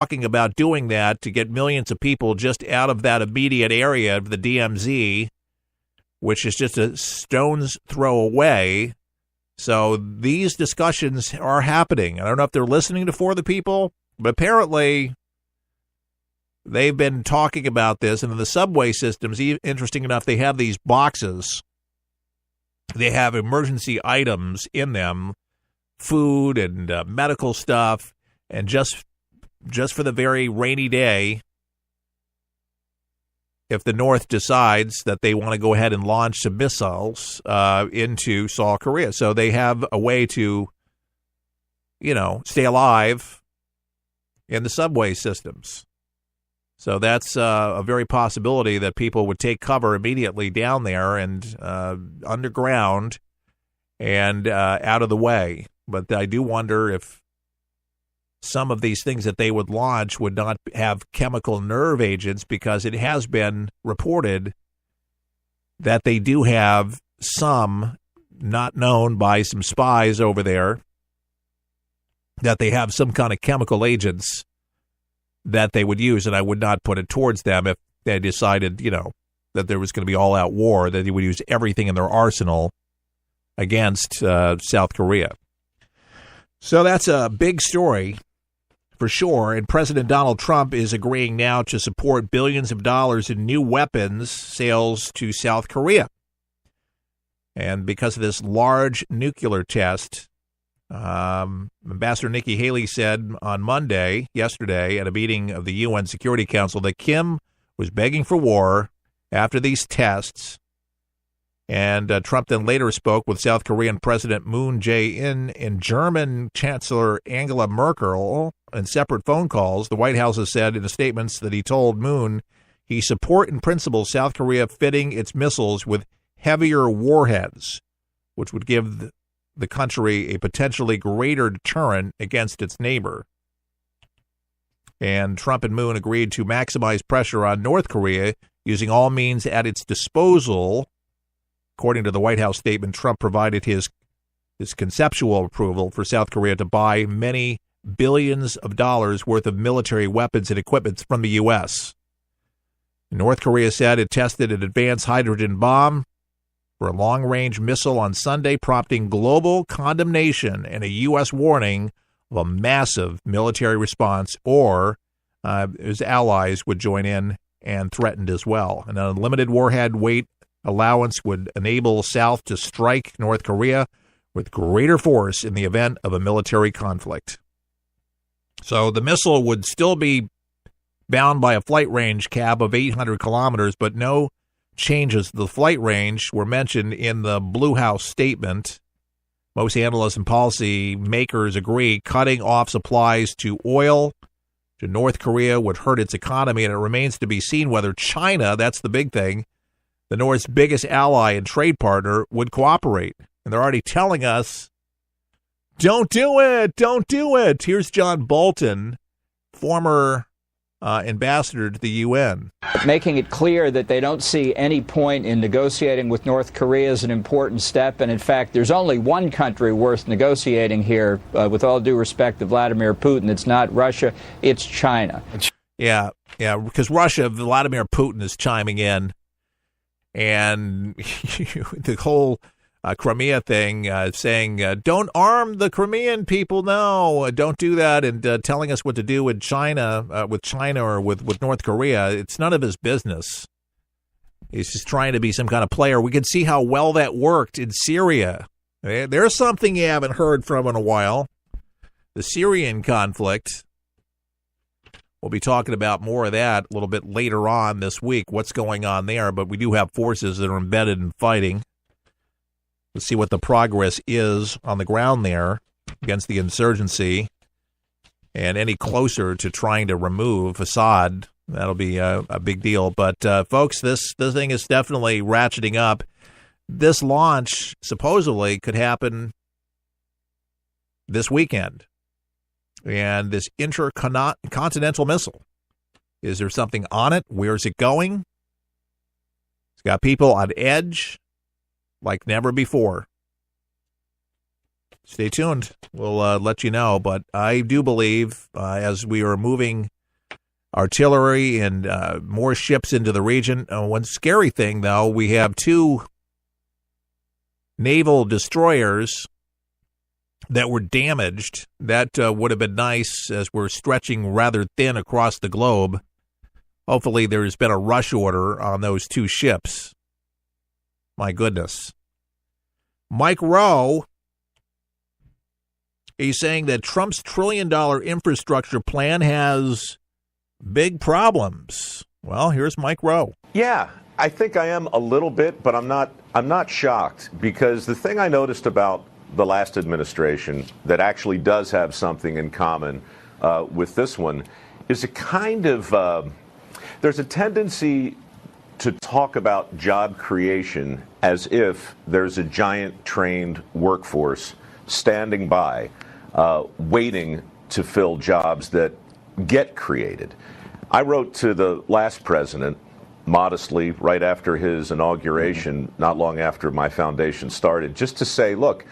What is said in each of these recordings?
talking about doing that to get millions of people just out of that immediate area of the DMZ, which is just a stone's throw away. So these discussions are happening. I don't know if they're listening to For the People, but apparently they've been talking about this. And in the subway systems, interesting enough, they have these boxes. They have emergency items in them, food and medical stuff, and just for the very rainy day, if the North decides that they want to go ahead and launch some missiles into South Korea. So they have a way to, stay alive in the subway systems. So that's a very possibility that people would take cover immediately down there and underground and out of the way. But I do wonder if some of these things that they would launch would not have chemical nerve agents, because it has been reported that they do have some, not known by some spies over there, that they have some kind of chemical agents that they would use. And I would not put it towards them if they decided, that there was going to be all-out war, that they would use everything in their arsenal against South Korea. So that's a big story for sure. And President Donald Trump is agreeing now to support billions of dollars in new weapons sales to South Korea. And because of this large nuclear test, Ambassador Nikki Haley said on yesterday, at a meeting of the UN Security Council, that Kim was begging for war after these tests. And Trump then later spoke with South Korean President Moon Jae-in and German Chancellor Angela Merkel in separate phone calls. The White House has said in the statements that he told Moon he support in principle South Korea fitting its missiles with heavier warheads, which would give the country a potentially greater deterrent against its neighbor. And Trump and Moon agreed to maximize pressure on North Korea using all means at its disposal. According to the White House statement, Trump provided his conceptual approval for South Korea to buy many billions of dollars worth of military weapons and equipment from the U.S. North Korea said it tested an advanced hydrogen bomb for a long-range missile on Sunday, prompting global condemnation and a U.S. warning of a massive military response, or his allies would join in, and threatened as well. An unlimited warhead weight allowance would enable South to strike North Korea with greater force in the event of a military conflict. So the missile would still be bound by a flight range cap of 800 kilometers, but no changes to the flight range were mentioned in the Blue House statement. Most analysts and policy makers agree cutting off supplies to oil to North Korea would hurt its economy, and it remains to be seen whether China, that's the big thing, the North's biggest ally and trade partner, would cooperate. And they're already telling us, don't do it, don't do it. Here's John Bolton, former ambassador to the UN. Making it clear that they don't see any point in negotiating with North Korea is an important step. And in fact, there's only one country worth negotiating here, with all due respect to Vladimir Putin. It's not Russia, it's China. Yeah, because Russia, Vladimir Putin is chiming in. And the whole Crimea thing, saying, don't arm the Crimean people. No, don't do that. And telling us what to do with China or with North Korea. It's none of his business. He's just trying to be some kind of player. We can see how well that worked in Syria. There's something you haven't heard from in a while. The Syrian conflict. We'll be talking about more of that a little bit later on this week, what's going on there. But we do have forces that are embedded in fighting. Let's see what the progress is on the ground there against the insurgency, and any closer to trying to remove Assad. That'll be a big deal. But, folks, this thing is definitely ratcheting up. This launch supposedly could happen this weekend. And this intercontinental missile, is there something on it? Where's it going? It's got people on edge like never before. Stay tuned. We'll let you know. But I do believe as we are moving artillery and more ships into the region, one scary thing, though, we have 2 naval destroyers that were damaged. That would have been nice as we're stretching rather thin across the globe. Hopefully there's been a rush order on those 2 ships. My goodness. Mike Rowe, he's saying that Trump's $1 trillion infrastructure plan has big problems. Well, here's Mike Rowe. Yeah, I think I am a little bit, but I'm not shocked, because the thing I noticed about the last administration that actually does have something in common with this one is a kind of there's a tendency to talk about job creation as if there's a giant trained workforce standing by waiting to fill jobs that get created. I wrote to the last president modestly right after his inauguration, not long after my foundation started, just to say, look,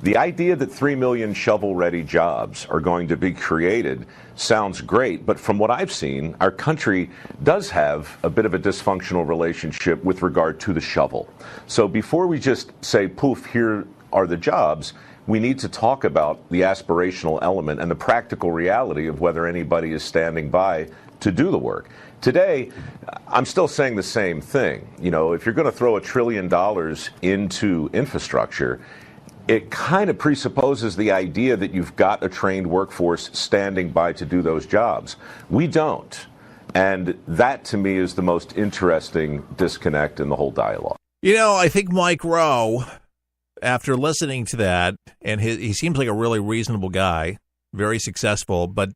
the idea that 3 million shovel-ready jobs are going to be created sounds great, but from what I've seen, our country does have a bit of a dysfunctional relationship with regard to the shovel. So before we just say, poof, here are the jobs, we need to talk about the aspirational element and the practical reality of whether anybody is standing by to do the work. Today, I'm still saying the same thing. You know, if you're going to throw $1 trillion into infrastructure, it kind of presupposes the idea that you've got a trained workforce standing by to do those jobs. We don't. And that, to me, is the most interesting disconnect in the whole dialogue. You know, I think Mike Rowe, after listening to that, and he seems like a really reasonable guy, very successful, but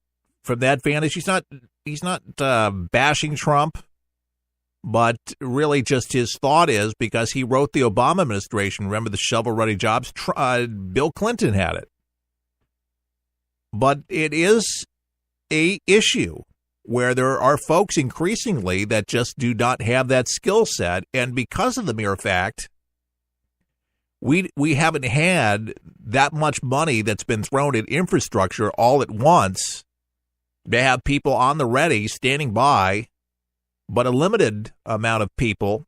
from that vantage, he's not bashing Trump, but really just his thought is, because he wrote the Obama administration, remember the shovel-ready jobs, Bill Clinton had it. But it is a issue where there are folks increasingly that just do not have that skill set, and because of the mere fact we haven't had that much money that's been thrown at infrastructure all at once, to have people on the ready standing by, but a limited amount of people,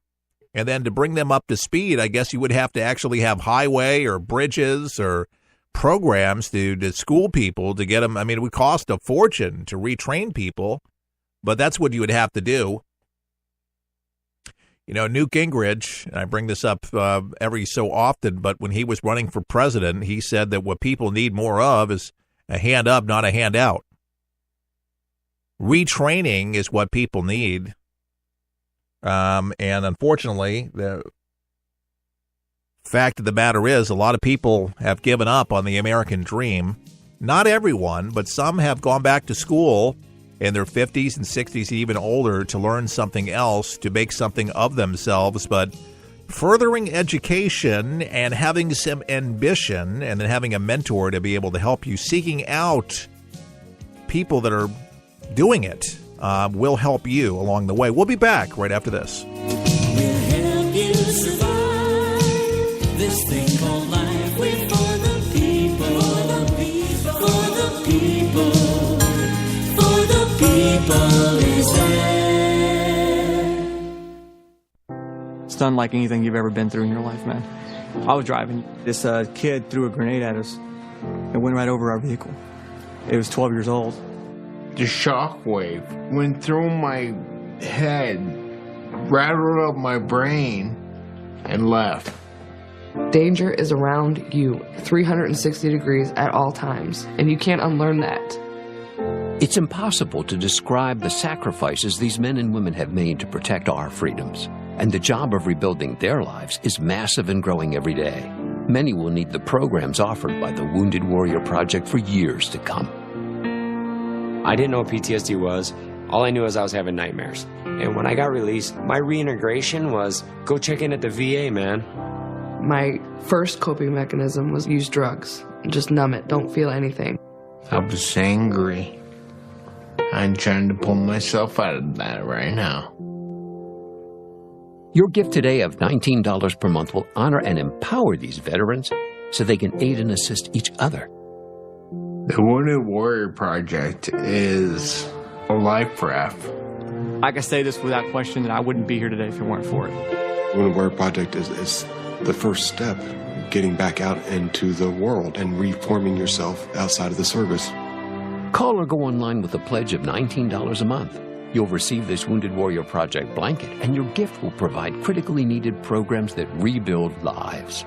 and then to bring them up to speed, I guess you would have to actually have highway or bridges or programs to school people to get them. I mean, it would cost a fortune to retrain people, but that's what you would have to do. You know, Newt Gingrich, and I bring this up every so often, but when he was running for president, he said that what people need more of is a hand up, not a handout. Retraining is what people need. And unfortunately, the fact of the matter is a lot of people have given up on the American dream. Not everyone, but some have gone back to school in their 50s and 60s, even older, to learn something else, to make something of themselves. But furthering education and having some ambition, and then having a mentor to be able to help you, seeking out people that are doing it, will help you along the way. We'll be back right after this. We'll help you survive this thing called life. We're for the people, for the people, for the people is there. It's unlike anything you've ever been through in your life, man. I was driving. This kid threw a grenade at us and went right over our vehicle. It was 12 years old. The shockwave went through my head, rattled up my brain, and left. Danger is around you 360 degrees at all times, and you can't unlearn that. It's impossible to describe the sacrifices these men and women have made to protect our freedoms. And the job of rebuilding their lives is massive and growing every day. Many will need the programs offered by the Wounded Warrior Project for years to come. I didn't know what PTSD was. All I knew was I was having nightmares. And when I got released, my reintegration was go check in at the VA, man. My first coping mechanism was use drugs. Just numb it, don't feel anything. I was angry. I'm trying to pull myself out of that right now. Your gift today of $19 per month will honor and empower these veterans so they can aid and assist each other. The Wounded Warrior Project is a life raft. I can say this without question that I wouldn't be here today if it weren't for it. Wounded Warrior Project is the first step, getting back out into the world and reforming yourself outside of the service. Call or go online with a pledge of $19 a month. You'll receive this Wounded Warrior Project blanket, and your gift will provide critically needed programs that rebuild lives.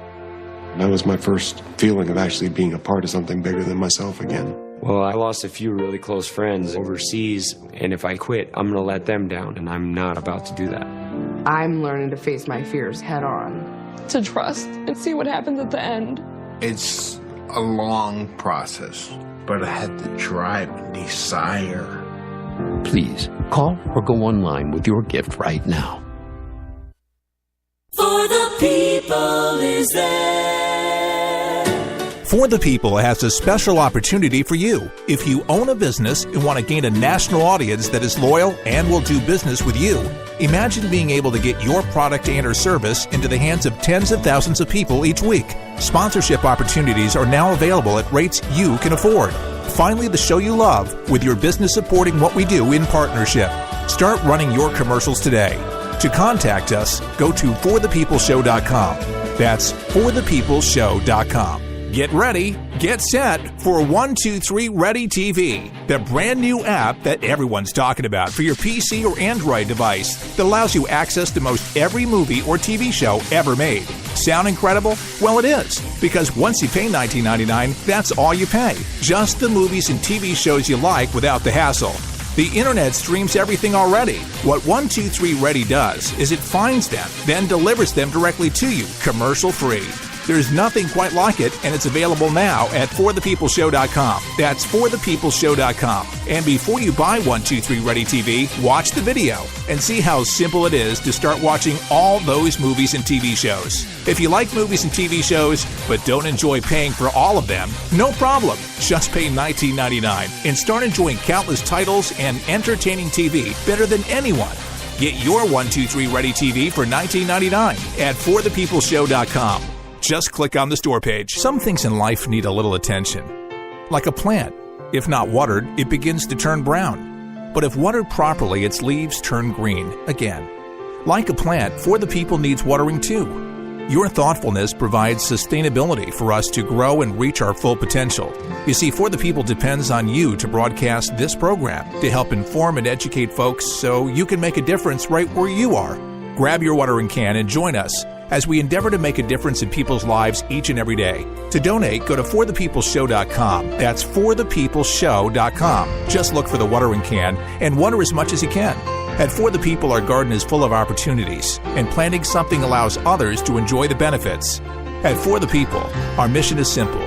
That was my first feeling of actually being a part of something bigger than myself again. Well, I lost a few really close friends overseas, and if I quit, I'm going to let them down, and I'm not about to do that. I'm learning to face my fears head on. To trust and see what happens at the end. It's a long process, but I had the drive and desire. Please, call or go online with your gift right now. For the people is there. For the People has a special opportunity for you. If you own a business and want to gain a national audience that is loyal and will do business with you, imagine being able to get your product and or service into the hands of tens of thousands of people each week. Sponsorship opportunities are now available at rates you can afford. Finally, the show you love, with your business supporting what we do in partnership. Start running your commercials today. To contact us, go to forthepeopleshow.com. That's forthepeopleshow.com. Get ready, get set for 123 Ready TV, the brand new app that everyone's talking about for your PC or Android device that allows you access to most every movie or TV show ever made. Sound incredible? Well, it is, because once you pay $19.99, that's all you pay. Just the movies and TV shows you like without the hassle. The internet streams everything already. What 123 Ready does is it finds them, then delivers them directly to you, commercial-free. There's nothing quite like it, and it's available now at forthepeopleshow.com. That's forthepeopleshow.com. And before you buy 123 Ready TV, watch the video and see how simple it is to start watching all those movies and TV shows. If you like movies and TV shows but don't enjoy paying for all of them, no problem. Just pay $19.99 and start enjoying countless titles and entertaining TV better than anyone. Get your 123 Ready TV for $19.99 at forthepeopleshow.com. Just click on the store page. Some things in life need a little attention. Like a plant. If not watered, it begins to turn brown. But if watered properly, its leaves turn green again. Like a plant, For the People needs watering too. Your thoughtfulness provides sustainability for us to grow and reach our full potential. You see, For the People depends on you to broadcast this program to help inform and educate folks so you can make a difference right where you are. Grab your watering can and join us as we endeavor to make a difference in people's lives each and every day. To donate, go to forthepeopleshow.com. That's forthepeopleshow.com. Just look for the watering can and water as much as you can. At For the People, our garden is full of opportunities, and planting something allows others to enjoy the benefits. At For the People, our mission is simple.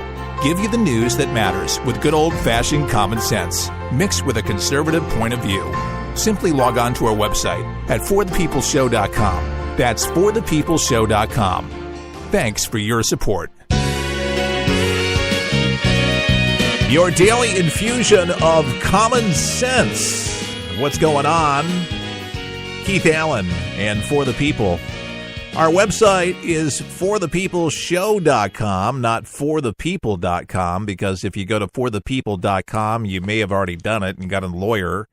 Give you the news that matters with good old-fashioned common sense, mixed with a conservative point of view. Simply log on to our website at forthepeopleshow.com. That's forthepeopleshow.com. Thanks for your support. Your daily infusion of common sense. What's going on? Keith Allen and For the People. Our website is forthepeopleshow.com, not forthepeople.com, because if you go to forthepeople.com, you may have already done it and got a lawyer.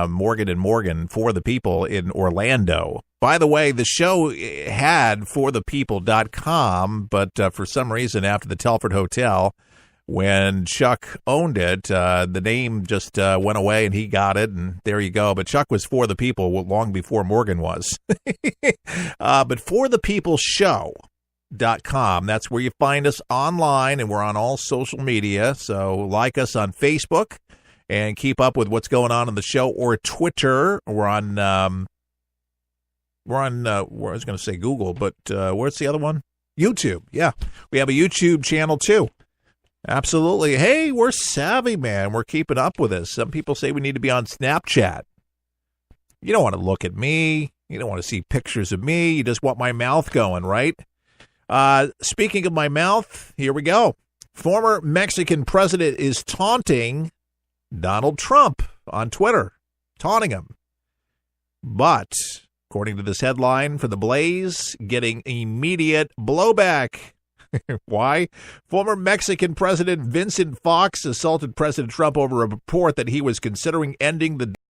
Morgan & Morgan, For the People in Orlando. By the way, the show had forthepeople.com, but for some reason after the Telford Hotel, when Chuck owned it, the name just went away and he got it, and there you go. But Chuck was For the People long before Morgan was. But forthepeopleshow.com, that's where you find us online, and we're on all social media. So like us on Facebook and keep up with what's going on in the show, or Twitter. We're on I was going to say Google, but where's the other one? YouTube. Yeah, we have a YouTube channel too. Absolutely. Hey, we're savvy, man. We're keeping up with this. Some people say we need to be on Snapchat. You don't want to look at me. You don't want to see pictures of me. You just want my mouth going, right? Speaking of my mouth, here we go. Former Mexican president is taunting Donald Trump on Twitter, taunting him. But, according to this headline for The Blaze, getting immediate blowback. Why? Former Mexican President Vincent Fox assaulted President Trump over a report that he was considering ending the